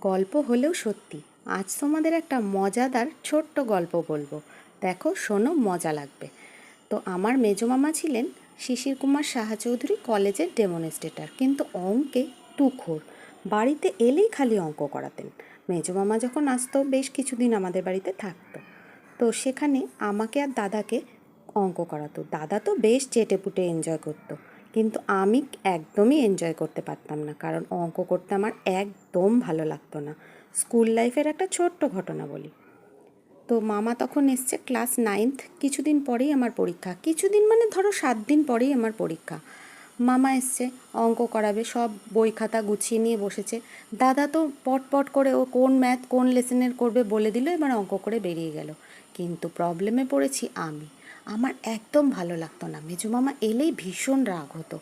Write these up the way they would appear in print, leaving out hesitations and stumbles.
গল্প হলেও সত্যি। আজ তোমাদের একটা মজাদার ছোট্ট গল্প বলবো। দেখো, শোনো, মজা লাগবে। তো আমার মেজো মামা ছিলেন শিশির কুমার সাহা চৌধুরী কলেজের ডেমনস্ট্রেটর, কিন্তু অঙ্কে তুখোড়। বাড়িতে এলেই খালি অঙ্ক করাতেন। মেজো মামা যখন আসতো বেশ কিছুদিন আমাদের বাড়িতে থাকতো, তো সেখানে আমাকে আর দাদাকে অঙ্ক করাতো। দাদা তো বেশ চেটেপুটে এনজয় করতো, কিন্তু আমি একদমই এনজয় করতে পারতাম না, কারণ অঙ্ক করতে আমার একদম ভালো লাগতো না। স্কুল লাইফের একটা ছোট্ট ঘটনা বলি। তো মামা তখন এসছে ক্লাস 9th, কিছুদিন পরেই আমার পরীক্ষা। কিছুদিন মানে ধরো 7 দিন পরেই আমার পরীক্ষা। মামা এসছে, অঙ্ক করাবে, সব বই খাতা গুছিয়ে নিয়ে বসেছে। দাদা তো পট পট করে ও কোন ম্যাথ কোন লেসনের করবে বলে দিল, এবার অঙ্ক করে বেরিয়ে গেল। কিন্তু প্রবলেমে পড়েছি আমি। আমার একদম ভালো লাগতো না। মেজো মামা এলেই ভীষণ রাগ হতো।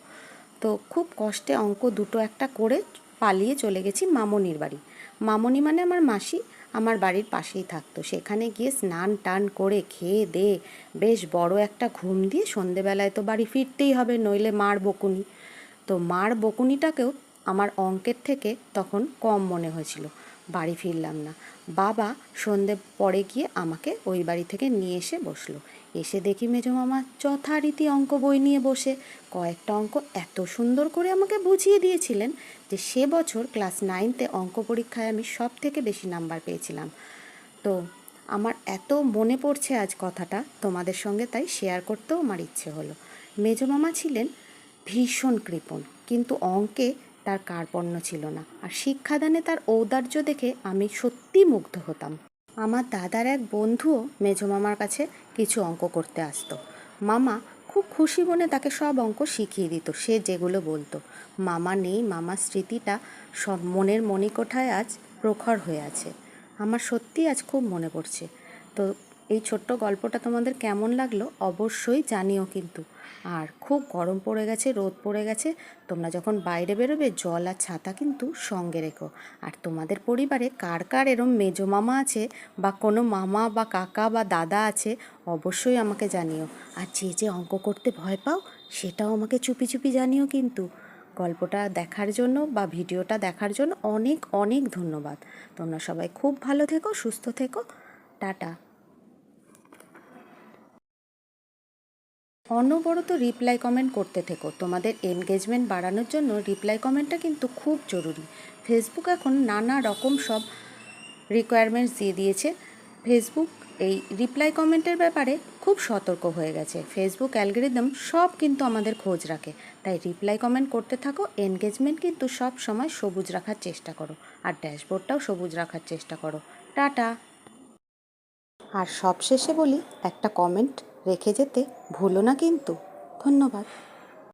তো খুব কষ্টে অঙ্ক দুটো একটা করে পালিয়ে চলে গেছি মামনির বাড়ি। মামনি মানে আমার মাসি, আমার বাড়ির পাশেই থাকতো। সেখানে গিয়ে স্নান টান করে খেয়ে দিয়ে বেশ বড় একটা ঘুম দিয়ে সন্ধেবেলায় তো বাড়ি ফিরতেই হবে, নইলে মার বকুনি। তো মার বকুনিটাকেও আমার অঙ্কের থেকে তখন কম মনে হয়েছিল। বাড়ি ফিরলাম না। বাবা সন্ধে পরে গিয়ে আমাকে ওই বাড়ি থেকে নিয়ে এসে বসলো। এসে দেখি মেজো মামা যথারীতি অঙ্ক বই নিয়ে বসে কয়েকটা অঙ্ক এত সুন্দর করে আমাকে বুঝিয়ে দিয়েছিলেন যে সে বছর ক্লাস 9তে অঙ্ক পরীক্ষায় আমি সব থেকে বেশি নাম্বার পেয়েছিলাম। তো আমার এত মনে পড়ছে আজ কথাটা তোমাদের সঙ্গে, তাই শেয়ার করতেও আমার ইচ্ছে হলো। মেজো মামা ছিলেন ভীষণ কৃপণ, কিন্তু অঙ্কে তার কার্পণ্য ছিল না। আর শিক্ষাদানে তার ঔদার্য দেখে আমি সত্যি মুগ্ধ হতাম। আমার দাদার এক বন্ধুও মেজো মামার কাছে কিছু অঙ্ক করতে আসতো। মামা খুব খুশি মনে তাকে সব অঙ্ক শিখিয়ে দিত, সে যেগুলো বলতো। মামা নেই, মামার স্মৃতিটা সব মনের মণিকোঠায় আজ প্রখর হয়ে আছে। আমার সত্যি আজ খুব মনে পড়ছে। তো এই ছোট্ট গল্পটা তোমাদের কেমন লাগলো অবশ্যই জানিও কিন্তু। আর খুব গরম পড়ে গেছে, রোদ পড়ে গেছে। তোমরা যখন বাইরে বেরোবে জল আর ছাতা কিন্তু সঙ্গে রেখো। আর তোমাদের পরিবারে কার কার এরম মেজো মামা আছে, বা কোনো মামা বা কাকা বা দাদা আছে, অবশ্যই আমাকে জানিও। আর যে যে অঙ্ক করতে ভয় পাও সেটাও আমাকে চুপি চুপি জানিও কিন্তু। গল্পটা দেখার জন্য বা ভিডিওটা দেখার জন্য অনেক অনেক ধন্যবাদ। তোমরা সবাই খুব ভালো থেকো, সুস্থ থেকো। টাটা। অনবরত রিপ্লাই কমেন্ট করতে থেকো। তোমাদের এনগেজমেন্ট বাড়ানোর জন্য রিপ্লাই কমেন্টটা কিন্তু খুব জরুরি। ফেসবুক এখন নানা রকম সব রিকোয়ারমেন্টস দিয়ে দিয়েছে। ফেসবুক এই রিপ্লাই কমেন্টের ব্যাপারে খুব সতর্ক হয়ে গেছে। ফেসবুক অ্যালগরিদম সব কিন্তু আমাদের খোঁজ রাখে, তাই রিপ্লাই কমেন্ট করতে থাকো। এনগেজমেন্ট কিন্তু সব সময় সবুজ রাখার চেষ্টা করো, আর ড্যাশবোর্ডটাও সবুজ রাখার চেষ্টা করো। টাটা। আর সবশেষে বলি, একটা কমেন্ট রেখে যেতে ভুলো না কিন্তু। ধন্যবাদ।